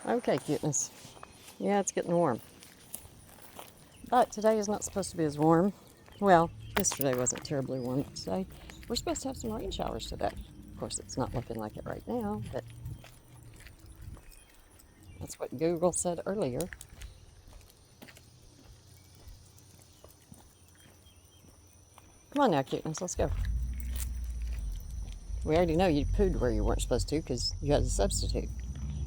Okay, cuteness. Yeah, it's getting warm. But today is not supposed to be as warm. Well, yesterday wasn't terribly warm. Today, we're supposed to have some rain showers today. Of course, it's not looking like it right now, but that's what Google said earlier. Come on now, cuteness, let's go. We already know you pooed where you weren't supposed to because you had a substitute.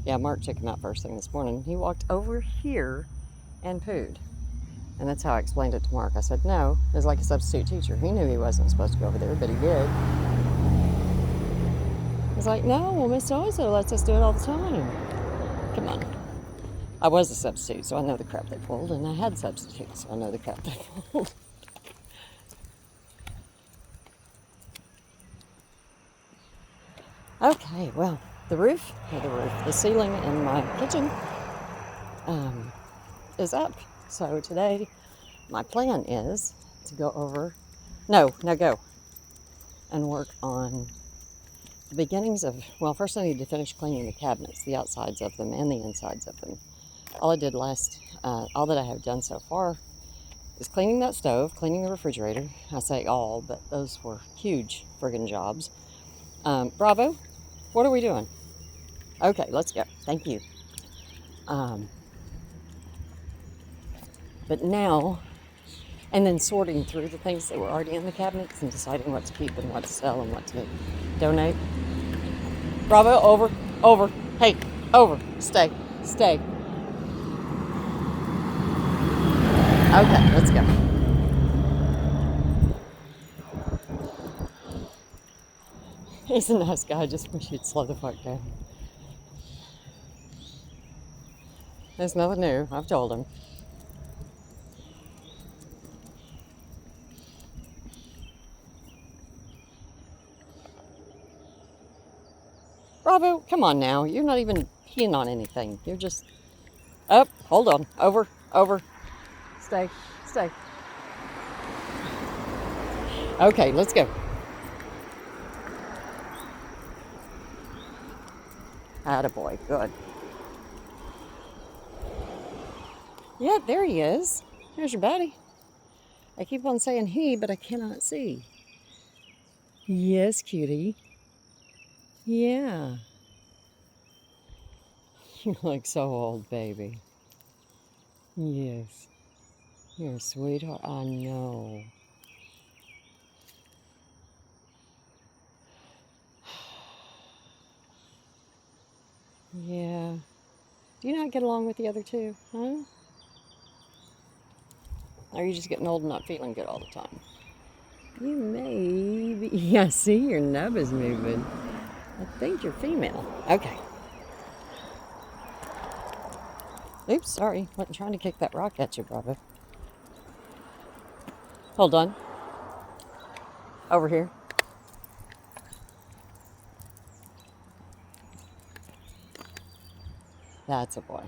Yeah, Mark took him out first thing this morning. He walked over here and pooed. And that's how I explained it to Mark. I said, no, it was like a substitute teacher. He knew he wasn't supposed to go over there, but he did. He's like, no, well, Miss So-and-so lets us do it all the time. Come on. I was a substitute, so I know the crap they pulled, and I had substitutes, so I know the crap they pulled. Okay, well, the ceiling in my kitchen is up. So today, my plan is to go over, no, now go, and work on the beginnings of, well, first I need to finish cleaning the cabinets, the outsides of them and the insides of them. All that I have done so far is cleaning that stove, cleaning the refrigerator. I say all, but those were huge friggin' jobs. Bravo, what are we doing? Okay, let's go. Thank you. But now, and then sorting through the things that were already in the cabinets and deciding what to keep and what to sell and what to donate. Bravo, over. Hey, over. Stay. Okay, let's go. He's a nice guy. I just wish he'd slow the fuck down. There's nothing new. I've told him. Bravo, come on now. You're not even peeing on anything. You're just up. Hold on. Over. Stay. Okay, let's go. Attaboy. Good. Yeah, there he is. There's your buddy. I keep on saying he, but I cannot see. Yes, cutie. Yeah. You look so old, baby. Yes. You're a sweetheart. I know. Yeah. Do you not get along with the other two, huh? Or are you just getting old and not feeling good all the time? You may be. Yeah, see, your nub is moving. I think you're female. Okay. Oops, sorry. Wasn't trying to kick that rock at you, Bravo. Hold on. Over here. That's a boy.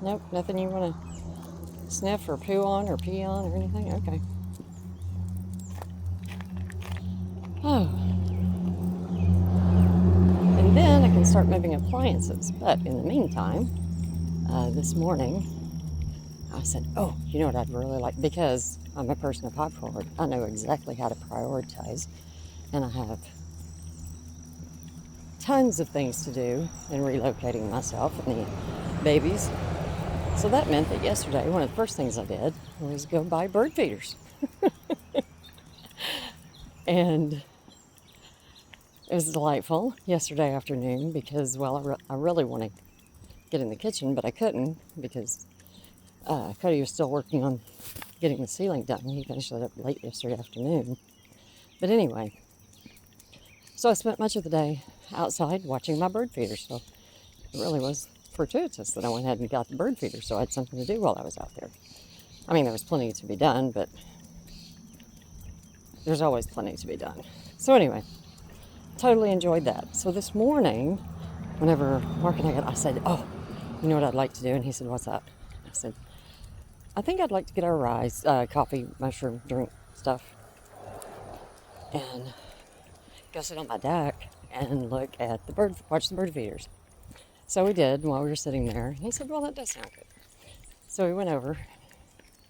Nope, nothing you want to sniff or poo on or pee on or anything? Okay. Oh. And then I can start moving appliances. But in the meantime, this morning, I said, oh, you know what I'd really like? Because I'm a person of high priority. I know exactly how to prioritize. And I have tons of things to do in relocating myself and the babies. So that meant that yesterday, one of the first things I did was go buy bird feeders. And it was delightful yesterday afternoon because, well, I really wanted to get in the kitchen, but I couldn't because Cody was still working on getting the ceiling done. He finished that up late yesterday afternoon. But anyway, so I spent much of the day outside watching my bird feeders. So it really was fortuitous that I went ahead and got the bird feeder so I had something to do while I was out there. I mean, there was plenty to be done, but there's always plenty to be done. So anyway, totally enjoyed that. So this morning, whenever Mark and I said, oh, you know what I'd like to do? And he said, what's that? I said, I think I'd like to get our rice, coffee, mushroom, drink stuff, and go sit on my deck and look at the watch the bird feeders. So we did while we were sitting there. And he said, well, that does sound good. So we went over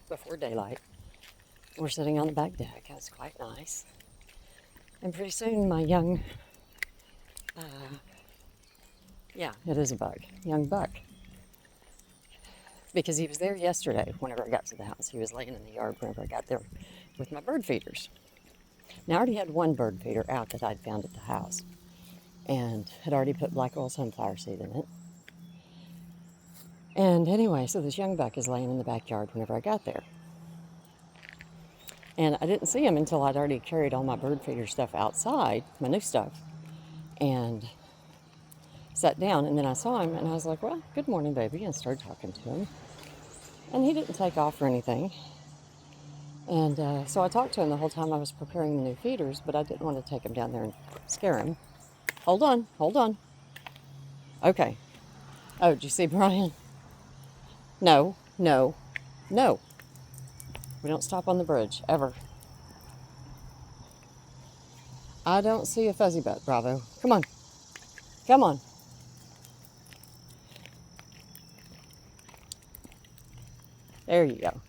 before daylight. We're sitting on the back deck. It was quite nice. And pretty soon my young, yeah, it is a buck, young buck. Because he was there yesterday whenever I got to the house. He was laying in the yard whenever I got there with my bird feeders. Now I already had one bird feeder out that I'd found at the house. And had already put black oil sunflower seed in it. And anyway, so this young buck is laying in the backyard whenever I got there. And I didn't see him until I'd already carried all my bird feeder stuff outside, my new stuff, and sat down. And then I saw him and I was like, well, good morning, baby, and started talking to him. And he didn't take off or anything. And so I talked to him the whole time I was preparing the new feeders, but I didn't want to take him down there and scare him. Hold on, hold on. Okay. Oh, did you see Brian? No, no, no. We don't stop on the bridge, ever. I don't see a fuzzy butt, Bravo. Come on. Come on. There you go.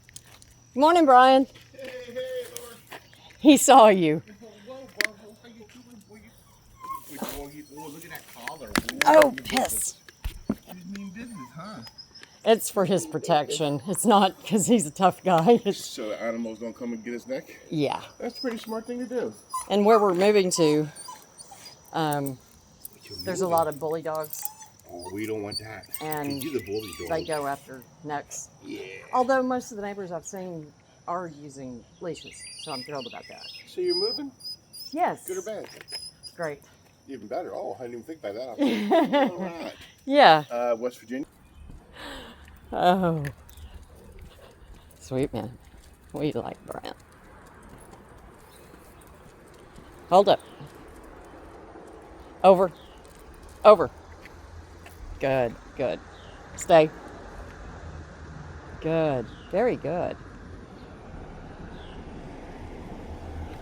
Good morning, Brian. Hey, Lord. He saw you. Hello, Bravo. How you doing, boy? Look at that collar. Oh, piss. You mean business, huh? It's for his protection. It's not because he's a tough guy. It's, So the animals don't come and get his neck? yeah. That's a pretty smart thing to do. And where we're moving to, there's a lot of bully dogs. Oh, we don't want that. And you're the bully dog. they go after necks. Yeah. Although most of the neighbors I've seen are using leashes, so I'm thrilled about that. So you're moving? Yes. Good or bad? Great. Even better. Oh, I didn't even think about that. All right. Yeah. West Virginia. Oh. Sweet man. We like Brian. Hold up. Over. Over. Good, good. Stay. Good. Very good.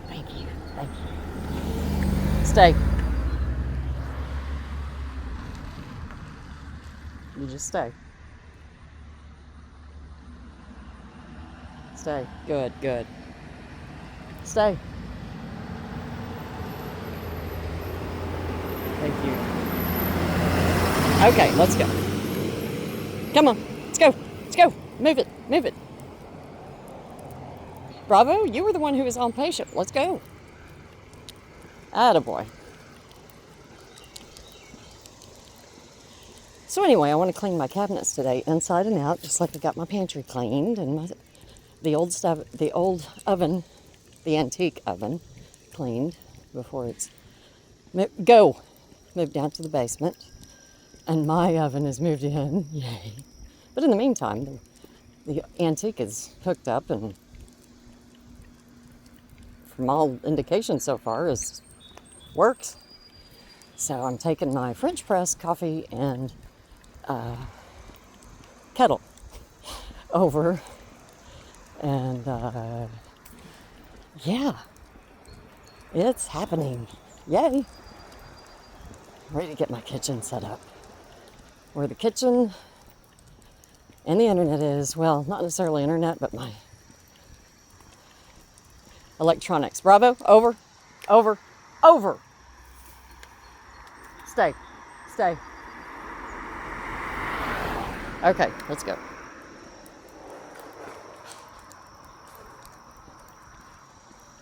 Thank you. Thank you. Stay. You just stay. Stay. Good, good. Stay. Thank you. Okay, let's go. Come on. Let's go. Let's go. Move it. Move it. Bravo, you were the one who was on patient. Let's go. Attaboy. So anyway, I want to clean my cabinets today, inside and out, just like I got my pantry cleaned and the old stuff, the old oven, the antique oven, cleaned before it's moved down to the basement, and my oven is moved in. Yay! But in the meantime, the antique is hooked up, and from all indications so far, is works. So I'm taking my French press coffee and kettle over, and yeah, it's happening. Yay! I'm ready to get my kitchen set up. Where the kitchen and the internet is, well, not necessarily internet, but my electronics. Bravo, over, over, over. Stay, stay. Okay, let's go.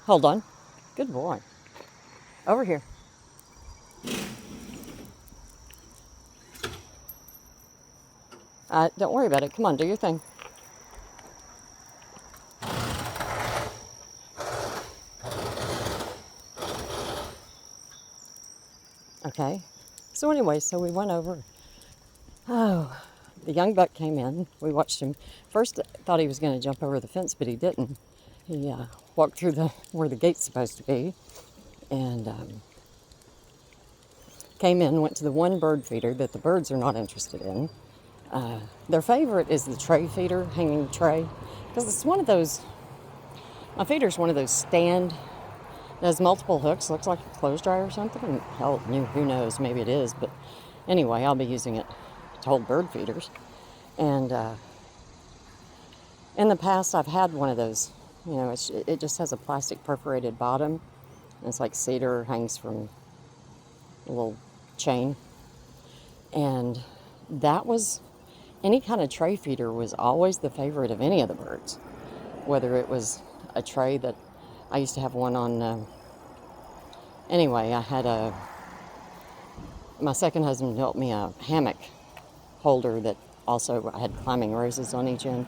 Hold on. Good boy. Over here. Don't worry about it. Come on, do your thing. Okay. So anyway, so we went over. Oh, the young buck came in. We watched him. First, thought he was going to jump over the fence, but he didn't. He walked through where the gate's supposed to be, and came in, went to the one bird feeder that the birds are not interested in. Their favorite is the tray feeder, hanging tray, because it's one of those, my feeder's one of those stand, it has multiple hooks, looks like a clothes dryer or something, and hell, who knows, maybe it is, but anyway, I'll be using it to hold bird feeders. And in the past, I've had one of those, it just has a plastic perforated bottom, and it's like cedar, hangs from a little chain, and that was, any kind of tray feeder was always the favorite of any of the birds. Whether it was a tray that, I used to have one on, anyway, my second husband built me a hammock holder that also had climbing roses on each end.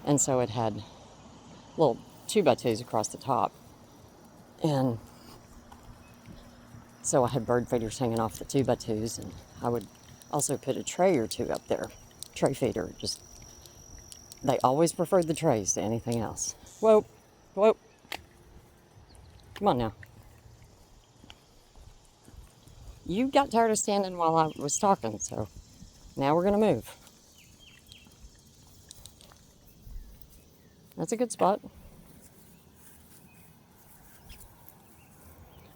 And so it had little 2x2s across the top. And so I had bird feeders hanging off the 2x2s, and I would also put a tray or two up there. Tray feeder, they always preferred the trays to anything else. Whoa, whoa. Come on now. You got tired of standing while I was talking, so now we're going to move. That's a good spot.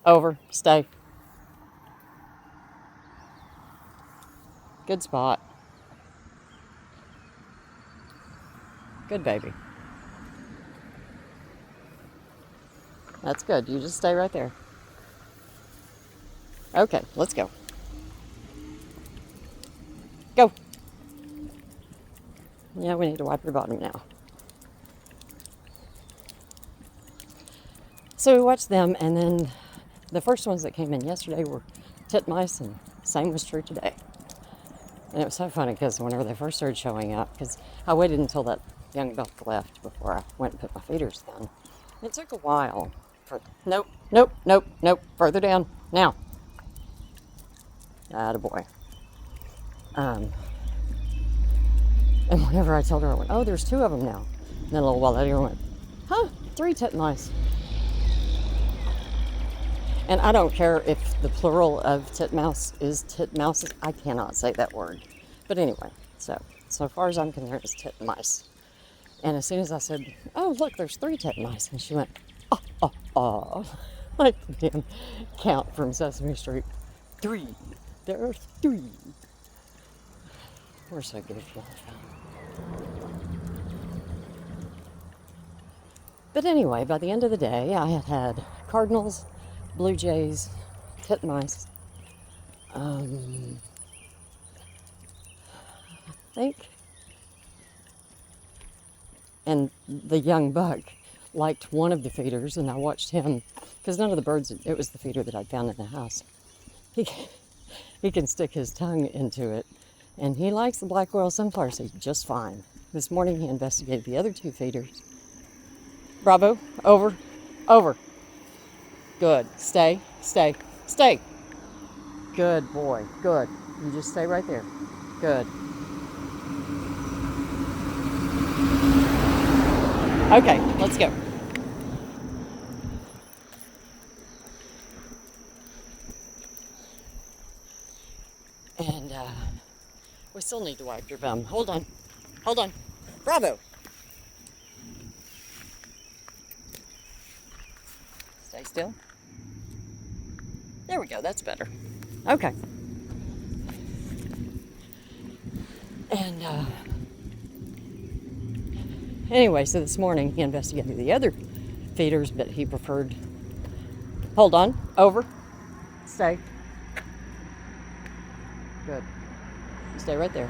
Over, stay. Good spot. Good baby. That's good. You just stay right there. Okay, let's go. Go. Yeah, we need to wipe your bottom now. So we watched them, and then the first ones that came in yesterday were titmice, and same was true today. And it was so funny because whenever they first started showing up, because I waited until that young buck left before I went and put my feeders down. It took a while. Nope, further down, now. Attaboy. And whenever I told her, I went, oh, there's 2 of them now. And then a little while later I went, 3 titmice. And I don't care if the plural of titmouse is titmouses. I cannot say that word. But anyway, so far as I'm concerned, it's titmice. And as soon as I said, oh, look, there's 3 titmice, and she went, like the damn count from Sesame Street. 3. There are 3. We're so goofy. But anyway, by the end of the day, I had cardinals, blue jays, titmice, I think, and the young buck liked one of the feeders, and I watched him, because none of the birds, it was the feeder that I'd found in the house. He can stick his tongue into it, and he likes the black oil sunflower seed just fine. This morning he investigated the other 2 feeders. Bravo, over. Good, stay. Good boy, good. You just stay right there. Good. Okay, let's go. And we still need to wipe your bum. Hold on. Bravo. Stay still. There we go, that's better. Okay. And anyway, so this morning he investigated the other feeders, but he preferred, hold on, over, stay. Good. You stay right there.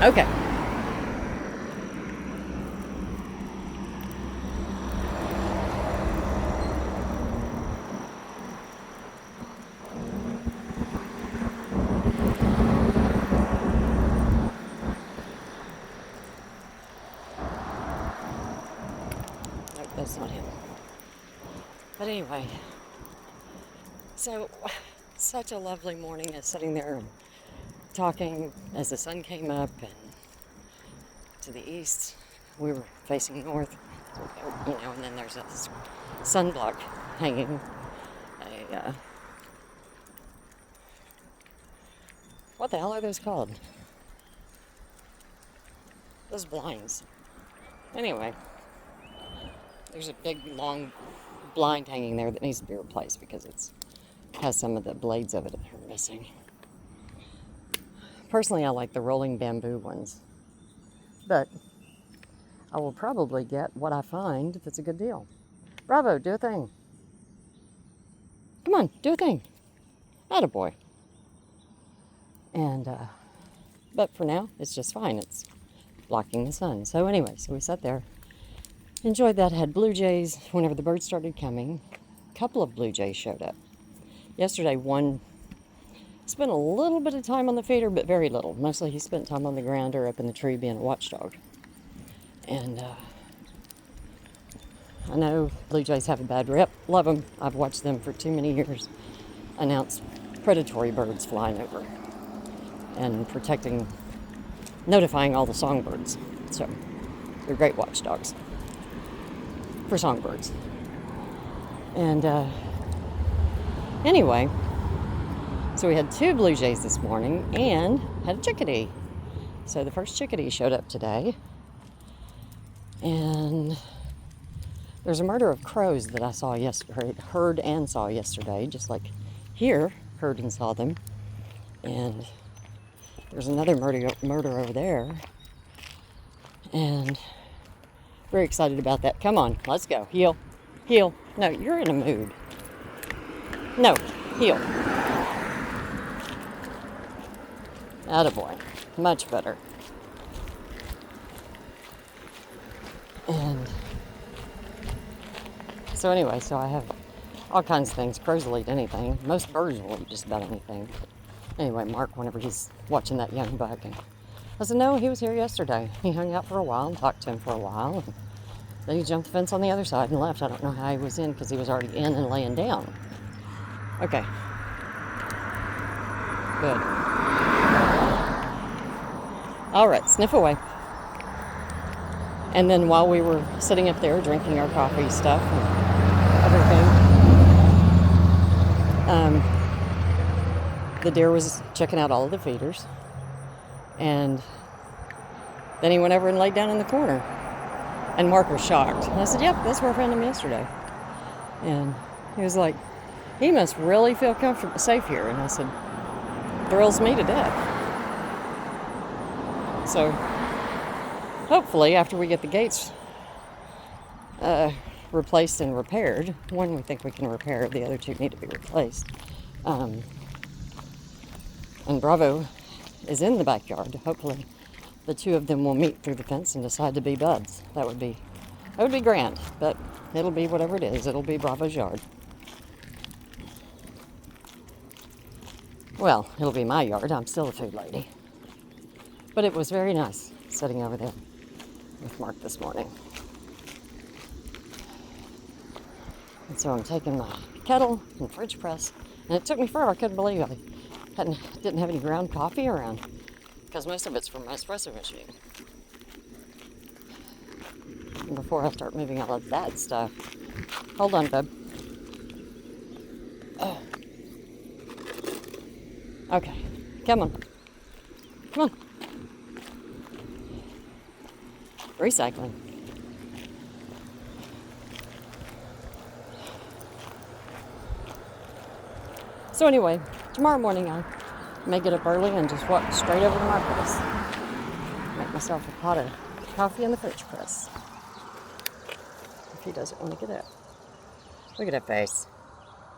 Okay. Nope, that's not him. But anyway, so such a lovely morning as sitting there and talking as the sun came up, and to the east we were facing north, and then there's a sunblock hanging, What the hell are those called? Those blinds. Anyway, there's a big long blind hanging there that needs to be replaced because it has some of the blades of it that are missing. Personally, I like the rolling bamboo ones, but I will probably get what I find if it's a good deal. Bravo, do a thing. Come on, do a thing. Attaboy. And, but for now, it's just fine. It's blocking the sun. So anyway, so we sat there, enjoyed that, had blue jays whenever the birds started coming. A couple of blue jays showed up. Yesterday, one spent a little bit of time on the feeder, but very little. Mostly he spent time on the ground or up in the tree being a watchdog. And I know blue jays have a bad rep. Love them. I've watched them for too many years announce predatory birds flying over and notifying all the songbirds. So they're great watchdogs for songbirds. And anyway, so we had 2 blue jays this morning and had a chickadee. So the first chickadee showed up today. And there's a murder of crows that I saw yesterday, heard and saw yesterday, just like here, heard and saw them. And there's another murder over there. And very excited about that. Come on, let's go. Heel. Heel. No, you're in a mood. No, heel. Attaboy. Much better. And so anyway, so I have all kinds of things. Crows will eat anything. Most birds will eat just about anything. Anyway, Mark, whenever he's watching that young buck, and I said, no, he was here yesterday. He hung out for a while and talked to him for a while. And then he jumped the fence on the other side and left. I don't know how he was in because he was already in and laying down. Okay. Good. All right, sniff away. And then while we were sitting up there drinking our coffee stuff and everything, the deer was checking out all of the feeders. And then he went over and laid down in the corner. And Mark was shocked. And I said, yep, that's where I found him yesterday. And he was like, he must really feel comfortable, safe here. And I said, thrills me to death. So hopefully after we get the gates replaced and repaired, one we think we can repair, the other 2 need to be replaced. And Bravo is in the backyard. Hopefully the 2 of them will meet through the fence and decide to be buds. That would be grand, but it'll be whatever it is. It'll be Bravo's yard. Well, it'll be my yard. I'm still a food lady. But it was very nice sitting over there with Mark this morning. And so I'm taking my kettle and French press, and it took me forever. I couldn't believe I didn't have any ground coffee around because most of it's from my espresso machine. And before I start moving all of that stuff, hold on, bub. Oh. Okay, come on. Come on. Recycling. So anyway, tomorrow morning I may get up early and just walk straight over to Marcos. Make myself a pot of coffee in the French press. If he doesn't want to get up. Look at that face.